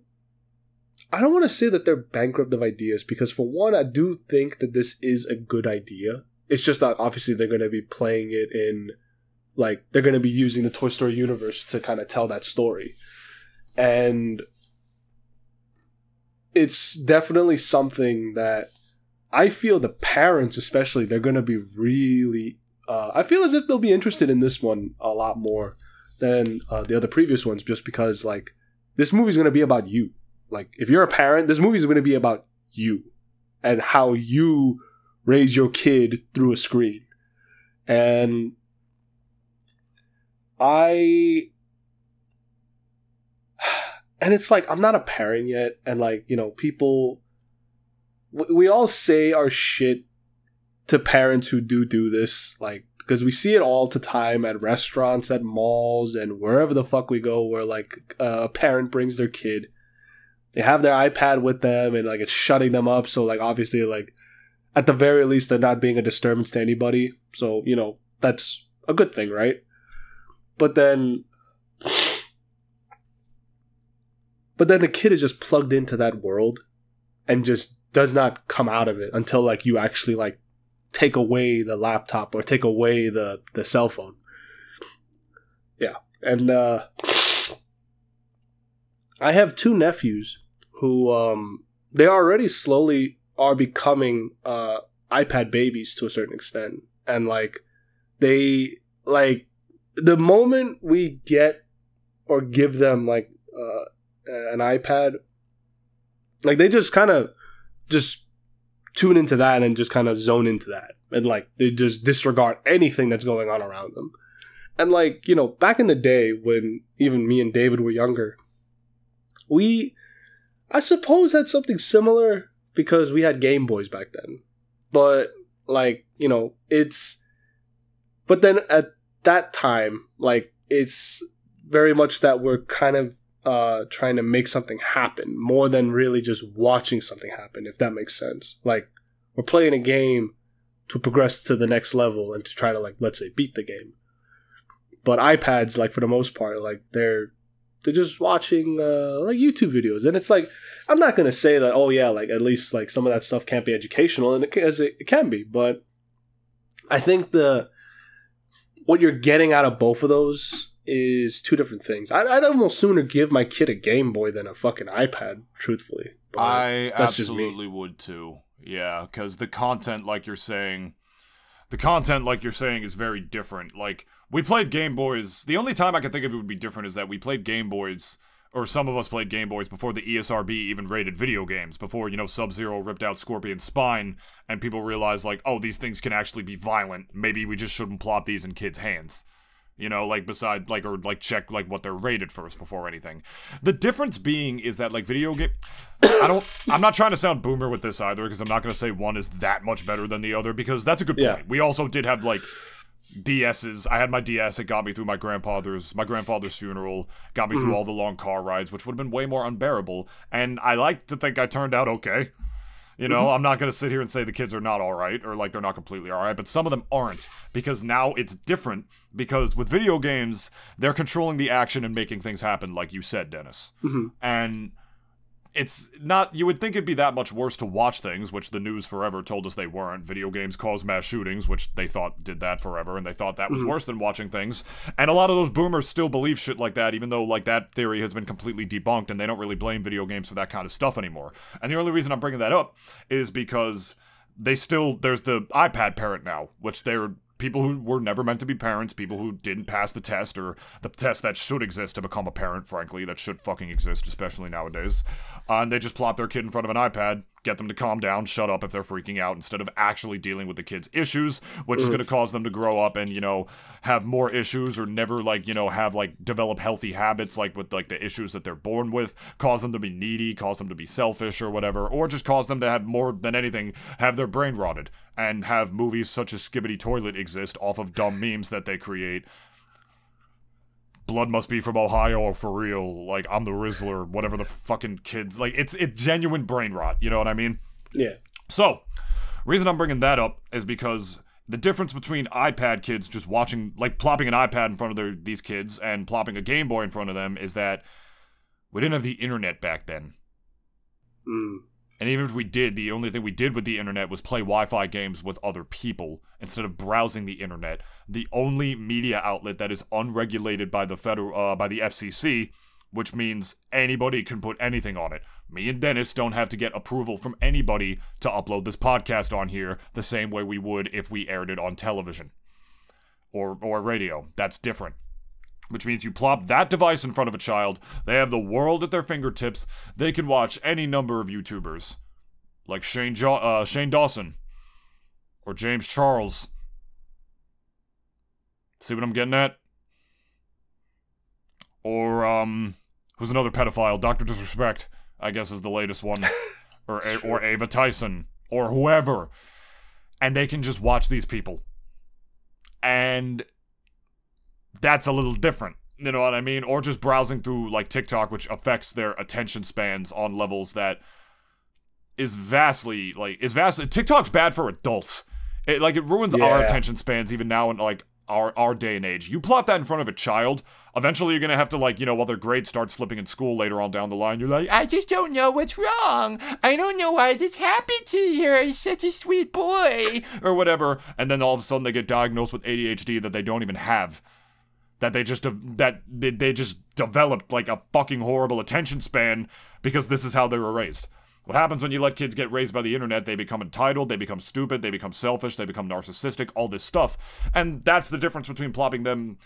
I don't want to say that they're bankrupt of ideas, because for one, I do think that this is a good idea. It's just that obviously they're going to be playing it in, like, they're going to be using the Toy Story universe to kind of tell that story. And it's definitely something that I feel the parents especially, they're going to be really, I feel as if they'll be interested in this one a lot more than the other previous ones, just because, like, this movie's going to be about you. Like, if you're a parent, this movie's going to be about you and how you raise your kid through a screen. And it's like, I'm not a parent yet, and, like, you know, people, we all say our shit to parents who do this, like, because we see it all the time at restaurants, at malls, and wherever the fuck we go, where, like, a parent brings their kid, they have their iPad with them, and, like, it's shutting them up, so, like, obviously, like, at the very least, they're not being a disturbance to anybody, so, you know, that's a good thing, right? But then the kid is just plugged into that world and just does not come out of it until, like, you actually, like, take away the laptop or take away the cell phone. Yeah. And I have 2 nephews who they already slowly are becoming iPad babies to a certain extent. And, like, they, like, the moment we get or give them, like, an iPad, like, they just kind of just tune into that and just kind of zone into that, and, like, they just disregard anything that's going on around them. And, like, you know, back in the day when even me and David were younger, we, I suppose, had something similar, because we had Game Boys back then. But, like, you know, but then at that time, like, it's very much that we're kind of trying to make something happen more than really just watching something happen, if that makes sense. Like, we're playing a game to progress to the next level and to try to, like, let's say, beat the game. But iPads, like, for the most part, like, they're just watching like YouTube videos, and it's like, I'm not gonna say that, oh yeah, like, at least like some of that stuff can't be educational, and it can be, but I think what you're getting out of both of those is two different things. I'd almost sooner give my kid a Game Boy than a fucking iPad, truthfully. But I absolutely would too. Yeah, because the content, like you're saying, is very different. Like, we played Game Boys. The only time I can think of it would be different is that we played Game Boys, or some of us played Game Boys before the ESRB even rated video games, before, you know, Sub-Zero ripped out Scorpion's spine, and people realized, like, oh, these things can actually be violent. Maybe we just shouldn't plop these in kids' hands. You know, like, beside, like, or, like, check, like, what they're rated first before anything. The difference being is that, like, video game... I'm not trying to sound boomer with this either, because I'm not going to say one is that much better than the other, because that's a good point. Yeah. We also did have, like, DS's. I had my DS. It got me through my grandfather's funeral, got me through all the long car rides, which would have been way more unbearable, and I like to think I turned out okay. You know, I'm not going to sit here and say the kids are not alright, or like they're not completely alright, but some of them aren't, because now it's different, because with video games, they're controlling the action and making things happen, like you said, Dennis. And it's not, you would think it'd be that much worse to watch things, which the news forever told us they weren't. Video games cause mass shootings, which they thought did that forever, and they thought that was worse than watching things. And a lot of those boomers still believe shit like that, even though, like, that theory has been completely debunked, and they don't really blame video games for that kind of stuff anymore. And the only reason I'm bringing that up is because there's the iPad parent now, which they're people who were never meant to be parents, people who didn't pass the test, or the test that should exist to become a parent, frankly, that should fucking exist, especially nowadays. And they just plop their kid in front of an iPad, get them to calm down, shut up if they're freaking out, instead of actually dealing with the kid's issues, which is going to cause them to grow up and, you know, have more issues, or never, like, you know, have, like, develop healthy habits, like, with, like, the issues that they're born with, cause them to be needy, cause them to be selfish, or whatever, or just cause them to have, more than anything, have their brain rotted, and have movies such as Skibbity Toilet exist off of dumb memes that they create. Blood must be from Ohio, or for real, like, I'm the Rizzler, whatever the fucking kids, like, it's genuine brain rot, you know what I mean? Yeah. So, reason I'm bringing that up is because the difference between iPad kids just watching, like, plopping an iPad in front of these kids and plopping a Game Boy in front of them is that we didn't have the internet back then. And even if we did, the only thing we did with the internet was play Wi-Fi games with other people instead of browsing the internet. The only media outlet that is unregulated by the FCC, which means anybody can put anything on it. Me and Dennis don't have to get approval from anybody to upload this podcast on here the same way we would if we aired it on television or radio. That's different. Which means you plop that device in front of a child, they have the world at their fingertips, they can watch any number of YouTubers. Like Shane Dawson. Or James Charles. See what I'm getting at? Or, who's another pedophile? Dr. Disrespect, I guess, is the latest one. or Ava Tyson. Or whoever. And they can just watch these people. And that's a little different, you know what I mean? Or just browsing through, like, TikTok, which affects their attention spans on levels that is vastly, TikTok's bad for adults. It ruins our attention spans even now in, like, our day and age. You plot that in front of a child, eventually you're gonna have to, like, you know, while their grades start slipping in school later on down the line, you're like, I just don't know what's wrong. I don't know why this happened to you. He's such a sweet boy. Or whatever. And then all of a sudden they get diagnosed with ADHD that they don't even have. That they just developed, like, a fucking horrible attention span because this is how they were raised. What happens when you let kids get raised by the internet? They become entitled, they become stupid, they become selfish, they become narcissistic, all this stuff. And that's the difference between plopping them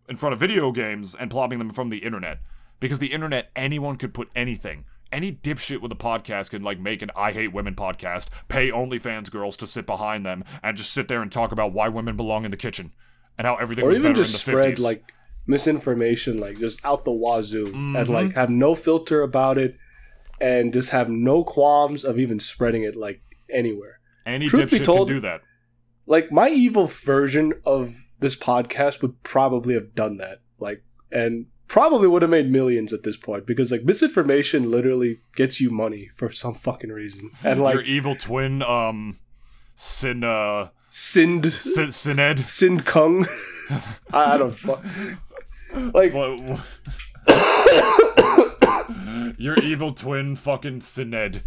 in front of video games and plopping them from the internet. Because the internet, anyone could put anything. Any dipshit with a podcast can, like, make an I Hate Women podcast, pay OnlyFans girls to sit behind them, and just sit there and talk about why women belong in the kitchen. And how everything was better in the 50s. Or even just spread, like, misinformation, like, just out the wazoo. And, like, have no filter about it. and just have no qualms of even spreading it like anywhere. Any dipshit can do that. Like, my evil version of this podcast would probably have done that. Like, and probably would have made millions at this point, because like misinformation literally gets you money for some fucking reason. And like your evil twin, Sined Kung. I don't fuck. Like your evil twin, fucking Sined.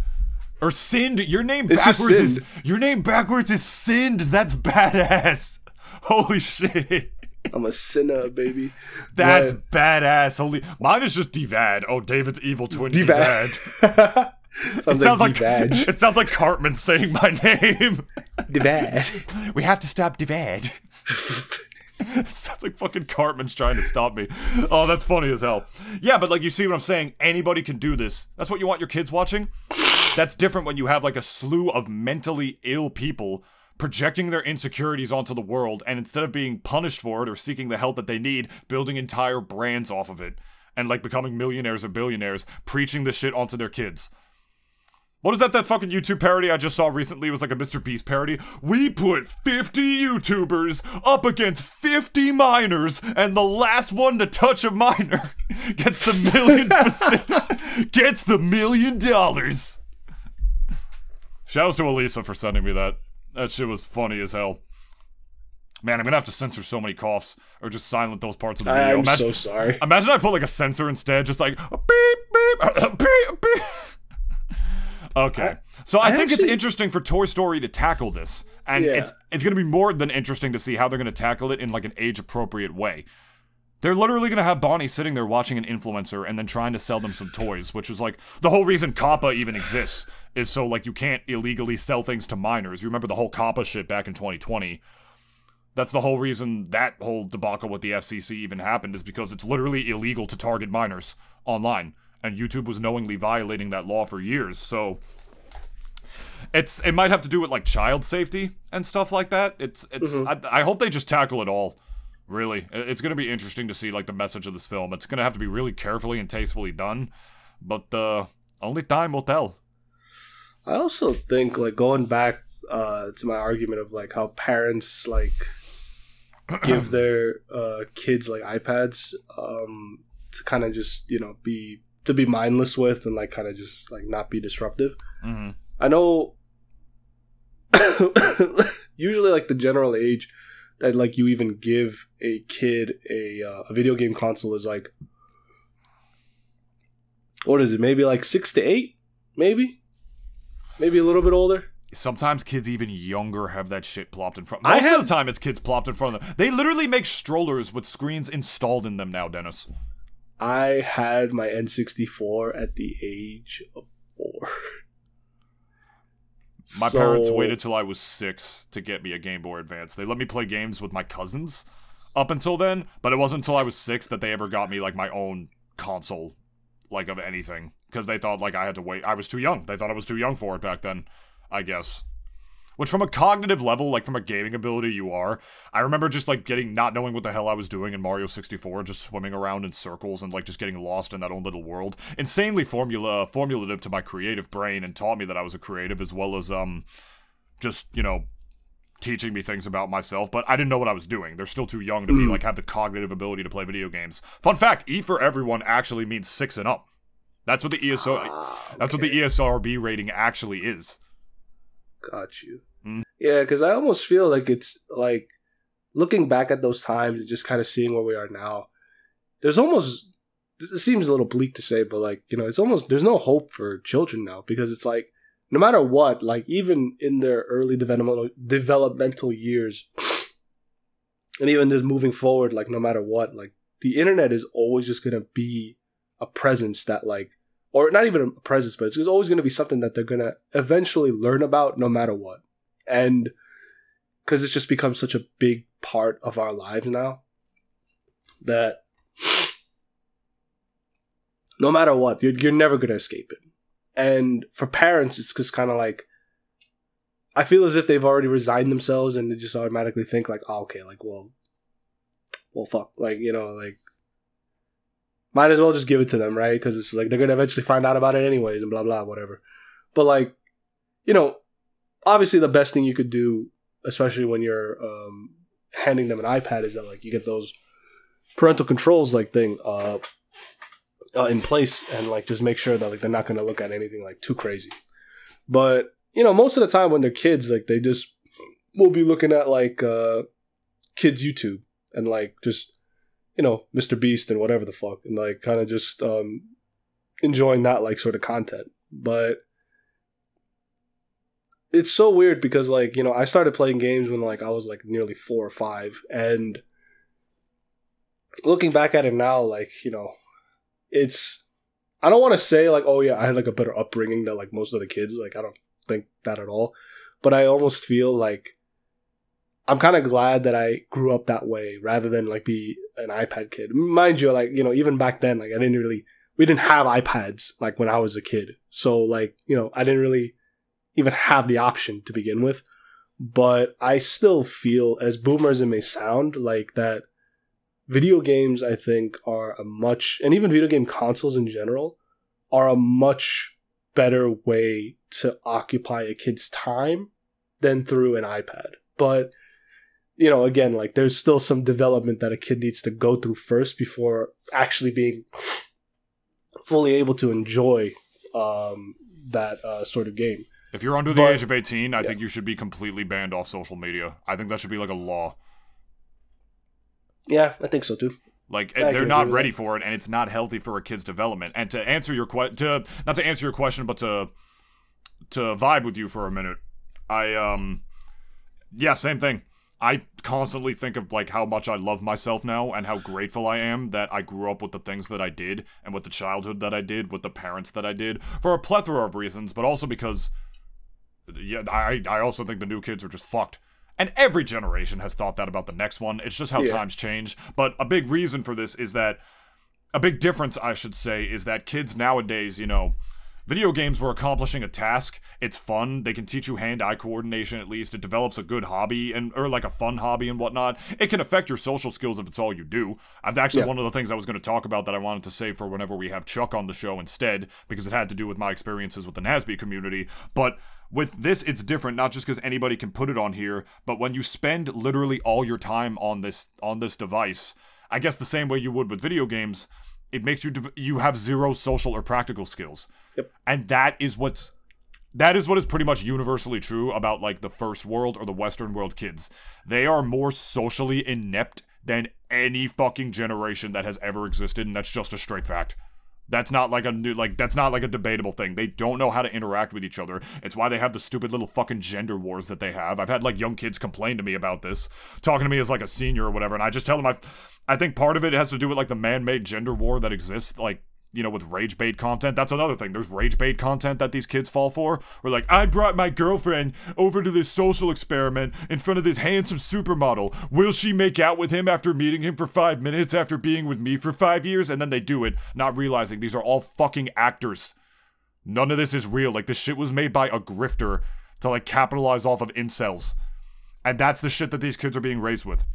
Or Sind. Your name backwards is Sind. That's badass. Holy shit. I'm a sinner, baby. That's badass. Holy. Mine is just Devad. Oh, David's evil twin, Devad. It sounds like Cartman saying my name. Devad. We have to stop Devad. It sounds like fucking Cartman's trying to stop me. Oh, that's funny as hell. Yeah, but like, you see what I'm saying? Anybody can do this. That's what you want your kids watching? That's different when you have like a slew of mentally ill people projecting their insecurities onto the world, and instead of being punished for it or seeking the help that they need, building entire brands off of it. And like becoming millionaires or billionaires, preaching this shit onto their kids. What is that fucking YouTube parody I just saw recently? It was like a Mr. Beast parody. We put 50 YouTubers up against 50 minors, and the last one to touch a minor gets the $1 million. Shoutouts to Elisa for sending me that. That shit was funny as hell. Man, I'm gonna have to censor so many coughs, or just silent those parts of the video. I'm so sorry. Imagine I put like a sensor instead, just like a beep, beep, beep, beep. Okay, so I think it's interesting for Toy Story to tackle this, and it's gonna be more than interesting to see how they're gonna tackle it in like an age-appropriate way. They're literally gonna have Bonnie sitting there watching an influencer and then trying to sell them some toys, which is like the whole reason COPPA even exists, is so like you can't illegally sell things to minors. You remember the whole COPPA shit back in 2020. That's the whole reason that whole debacle with the FCC even happened, is because it's literally illegal to target minors online. And YouTube was knowingly violating that law for years, so it might have to do with like child safety and stuff like that. I hope they just tackle it all. Really, it's gonna be interesting to see like the message of this film. It's gonna have to be really carefully and tastefully done, but only time will tell. I also think, like, going back to my argument of like how parents like give their kids like iPads to kind of just, you know, be mindless with, and like kind of just like not be disruptive. Mm-hmm. I know usually like the general age that like you even give a kid a video game console is like, what is it, maybe like 6 to 8, maybe a little bit older. Sometimes kids even younger have that shit plopped in front. Most of the time it's kids plopped in front of them. They literally make strollers with screens installed in them now, Dennis. I had my N64 at the age of 4. My parents waited till I was 6 to get me a Game Boy Advance. They let me play games with my cousins up until then, but it wasn't until I was 6 that they ever got me like my own console, like of anything, because they thought like I had to wait. I was too young. They thought I was too young for it back then, I guess. Which, from a cognitive level, like from a gaming ability, you are. I remember just like not knowing what the hell I was doing in Mario 64, just swimming around in circles and like just getting lost in that own little world. Insanely formulative to my creative brain, and taught me that I was a creative, as well as just, you know, teaching me things about myself. But I didn't know what I was doing. They're still too young to be like have the cognitive ability to play video games. Fun fact: E for everyone actually means 6 and up. That's what the That's what the ESRB rating actually is. Got you. Yeah, because I almost feel like it's like looking back at those times and just kind of seeing where we are now. There's almost, it seems a little bleak to say, but like, you know, it's almost, there's no hope for children now, because it's like no matter what, like even in their early developmental years, and even just moving forward, like no matter what, like the internet is always just gonna be a presence that like, or not even a presence, but it's always going to be something that they're going to eventually learn about no matter what. And because it's just become such a big part of our lives now, that no matter what, you're never going to escape it. And for parents, it's just kind of like, I feel as if they've already resigned themselves, and they just automatically think like, oh, okay, like, well, fuck. Like, you know, like, might as well just give it to them, right? Because it's like they're gonna eventually find out about it anyways, and blah blah whatever. But like, you know, obviously the best thing you could do, especially when you're handing them an iPad, is that like you get those parental controls like thing in place, and like just make sure that like they're not gonna look at anything like too crazy. But you know, most of the time when they're kids, like they just will be looking at like kids YouTube and like just, you know, Mr. Beast and whatever the fuck, and like kind of just enjoying that like sort of content. But it's so weird because like, you know, I started playing games when like I was like nearly 4 or 5, and looking back at it now, like, you know, it's, I don't want to say like, oh yeah, I had like a better upbringing than like most of the kids. Like I don't think that at all, but I almost feel like I'm kind of glad that I grew up that way rather than like be an iPad kid. Mind you, like, you know, even back then, like we didn't have iPads like when I was a kid. So like, you know, I didn't really even have the option to begin with. But I still feel, as boomer as it may sound, like that video games, I think, are a much, and even video game consoles in general, are a much better way to occupy a kid's time than through an iPad. But you know, again, like there's still some development that a kid needs to go through first before actually being fully able to enjoy that sort of game. If you're under the age of 18, I think you should be completely banned off social media. I think that should be like a law. Yeah, I think so too. Like they're not ready for it, and it's not healthy for a kid's development. And to answer your not to answer your question, but to vibe with you for a minute, yeah, same thing. I constantly think of like how much I love myself now and how grateful I am that I grew up with the things that I did and with the childhood that I did, with the parents that I did, for a plethora of reasons, but also because, yeah, I also think the new kids are just fucked. And every generation has thought that about the next one. It's just how times change. But a big reason for this is that, a big difference, I should say, is that kids nowadays, you know, video games were accomplishing a task. It's fun. They can teach you hand-eye coordination at least. It develops a good hobby, or like a fun hobby and whatnot. It can affect your social skills if it's all you do. I've actually, one of the things I was going to talk about that I wanted to save for whenever we have Chuck on the show instead, because it had to do with my experiences with the NASB community. But with this, it's different, not just because anybody can put it on here, but when you spend literally all your time on this device, I guess the same way you would with video games, it makes you have zero social or practical skills. Yep. And that is what is pretty much universally true about like the first world or the Western world kids. They are more socially inept than any fucking generation that has ever existed, and that's just a straight fact. That's not like that's not like a debatable thing. They don't know how to interact with each other. It's why they have the stupid little fucking gender wars that they have. I've had like young kids complain to me about this, talking to me as like a senior or whatever, and I just tell them I think part of it has to do with like the man-made gender war that exists, like, you know, with rage bait content. That's another thing. There's rage bait content that these kids fall for. Where like, I brought my girlfriend over to this social experiment in front of this handsome supermodel. Will she make out with him after meeting him for 5 minutes after being with me for 5 years? And then they do it, not realizing these are all fucking actors. None of this is real. Like, this shit was made by a grifter to like capitalize off of incels. And that's the shit that these kids are being raised with.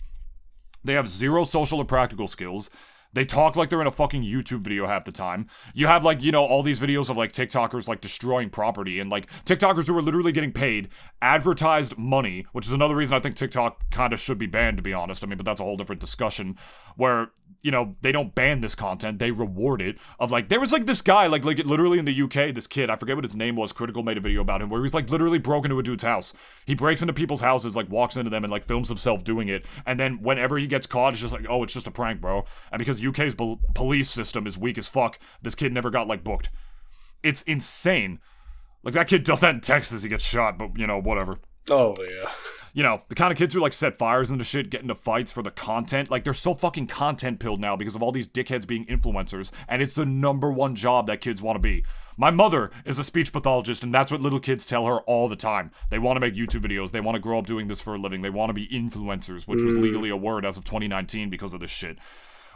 They have zero social or practical skills. They talk like they're in a fucking YouTube video half the time. You have, like, you know, all these videos of, like, TikTokers, like, destroying property. And, like, TikTokers who are literally getting paid advertised money, which is another reason I think TikTok kind of should be banned, to be honest. I mean, but that's a whole different discussion. Where, you know, they don't ban this content. They reward it. Of, like, there was, like, this guy, like literally in the UK, this kid, I forget what his name was, Critical made a video about him, where he's, like, literally broke into a dude's house. He breaks into people's houses, like, walks into them and, like, films himself doing it. And then whenever he gets caught, it's just like, oh, it's just a prank, bro. And because UK's police system is weak as fuck, this kid never got, like, booked. It's insane. Like, that kid does that in Texas, he gets shot, but, you know, whatever. Oh, yeah. You know, the kind of kids who, like, set fires into shit, get into fights for the content. Like, they're so fucking content-pilled now because of all these dickheads being influencers, and it's the #1 job that kids want to be. My mother is a speech pathologist, and that's what little kids tell her all the time. They want to make YouTube videos. They want to grow up doing this for a living. They want to be influencers, which was legally a word as of 2019 because of this shit.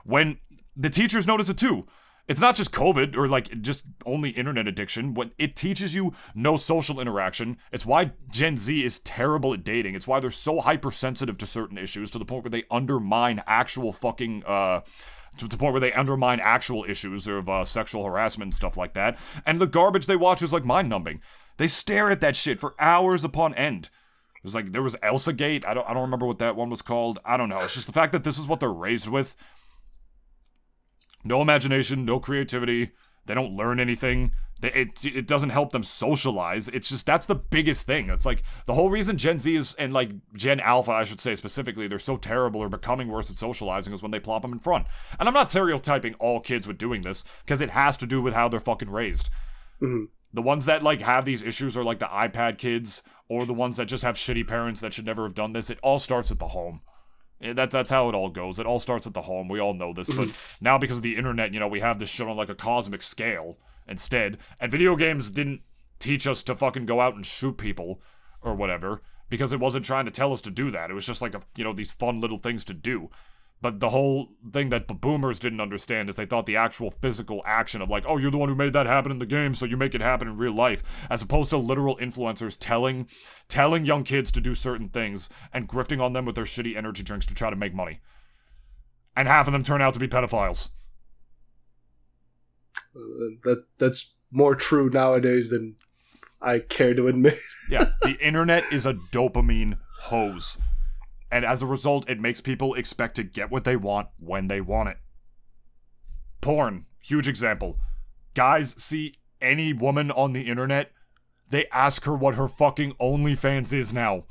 When the teachers notice it, too. It's not just COVID or, like, just only internet addiction. When it teaches you no social interaction. It's why Gen Z is terrible at dating. It's why they're so hypersensitive to certain issues to the point where they undermine actual fucking, to the point where they undermine actual issues of sexual harassment and stuff like that. And the garbage they watch is like mind-numbing. They stare at that shit for hours upon end. It was like, there was Elsa Gate. I don't remember what that one was called. I don't know. It's just the fact that this is what they're raised with. No imagination, no creativity. They don't learn anything. It doesn't help them socialize. It's just, that's the biggest thing. It's like, the whole reason Gen Z is, and like Gen Alpha, I should say specifically, they're so terrible or becoming worse at socializing is when they plop them in front. And I'm not stereotyping all kids with doing this, because it has to do with how they're fucking raised. Mm-hmm. The ones that like have these issues are like the iPad kids, or the ones that just have shitty parents that should never have done this. It all starts at the home. That's how it all goes. It all starts at the home. We all know this, but now because of the internet, you know, we have this shit on like a cosmic scale instead. And video games didn't teach us to fucking go out and shoot people or whatever, because it wasn't trying to tell us to do that. It was just like, you know, these fun little things to do. But the whole thing that the boomers didn't understand is they thought the actual physical action of like, oh, you're the one who made that happen in the game, so you make it happen in real life, as opposed to literal influencers telling young kids to do certain things and grifting on them with their shitty energy drinks to try to make money. And half of them turn out to be pedophiles. That's more true nowadays than I care to admit. Yeah, the internet is a dopamine hose. And as a result, it makes people expect to get what they want when they want it. Porn, huge example. Guys see any woman on the internet, they ask her what her fucking OnlyFans is now.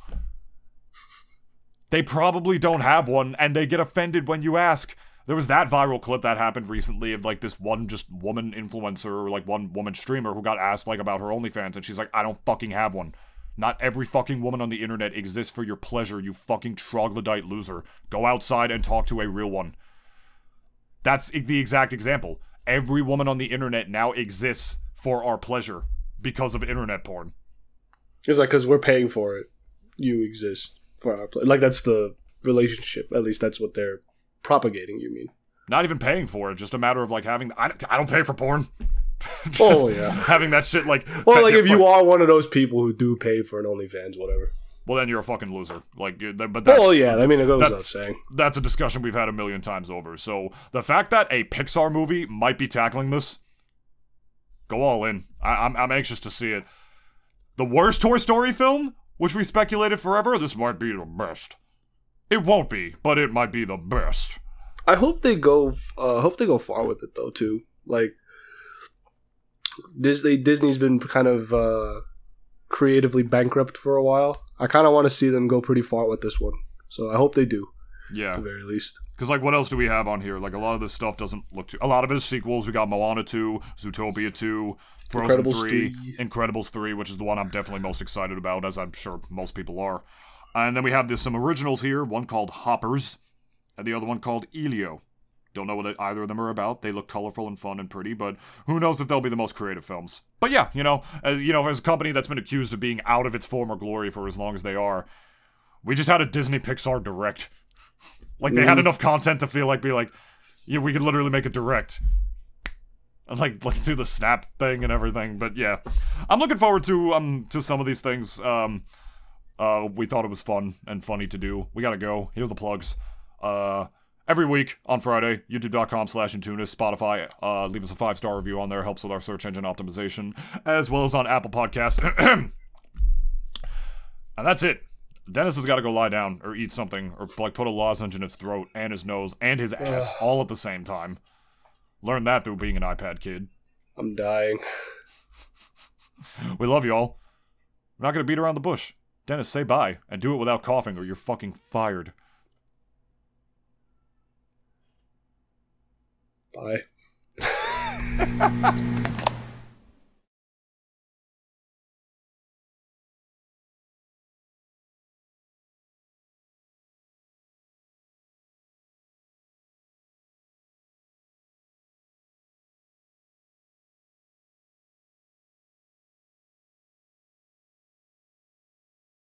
They probably don't have one, and they get offended when you ask. There was that viral clip that happened recently of like this one just woman influencer, or like one woman streamer who got asked like about her OnlyFans, and she's like, I don't fucking have one. Not every fucking woman on the internet exists for your pleasure, you fucking troglodyte loser. Go outside and talk to a real one. That's the exact example. Every woman on the internet now exists for our pleasure because of internet porn. It's like, because we're paying for it, you exist for our pleasure. Like, that's the relationship. At least that's what they're propagating, you mean. Not even paying for it, just a matter of like having... I don't pay for porn. Oh, yeah. Having that shit like... Well, like if you are one of those people who do pay for an OnlyFans, whatever. Well, then you're a fucking loser. Like, but that's... Oh, yeah, I mean, it goes without saying. That's a discussion we've had a million times over. So, the fact that a Pixar movie might be tackling this, go all in. I'm anxious to see it. The worst Toy Story film, which we speculated forever, this might be the best. It won't be, but it might be the best. I hope they go far with it, though, too. Like... Disney's been kind of creatively bankrupt for a while. I kind of want to see them go pretty far with this one. So I hope they do. Yeah. At the very least. Because, like, what else do we have on here? Like, a lot of this stuff doesn't look too... A lot of it is sequels. We got Moana 2, Zootopia 2, Frozen 3, Incredibles 3, which is the one I'm definitely most excited about, as I'm sure most people are. And then we have some originals here, one called Hoppers, and the other one called Elio. Don't know what either of them are about. They look colorful and fun and pretty, but who knows if they'll be the most creative films. But yeah, as a company that's been accused of being out of its former glory for as long as they are, we just had a Disney Pixar direct. Like, they had enough content to feel like, we could literally make a direct. And like, let's do the Snap thing and everything. But yeah, I'm looking forward to some of these things. We thought it was fun and funny to do. We gotta go. Here are the plugs. Every week on Friday, youtube.com/Nintoonist, Spotify, leave us a 5-star review on there, helps with our search engine optimization, as well as on Apple Podcasts. And that's it. Dennis has got to go lie down, or eat something, or like put a lozenge in his throat, and his nose, and his ass, all at the same time. Learned that through being an iPad kid. I'm dying. We love y'all. We're not gonna beat around the bush. Dennis, say bye, and do it without coughing, or you're fucking fired. Bye.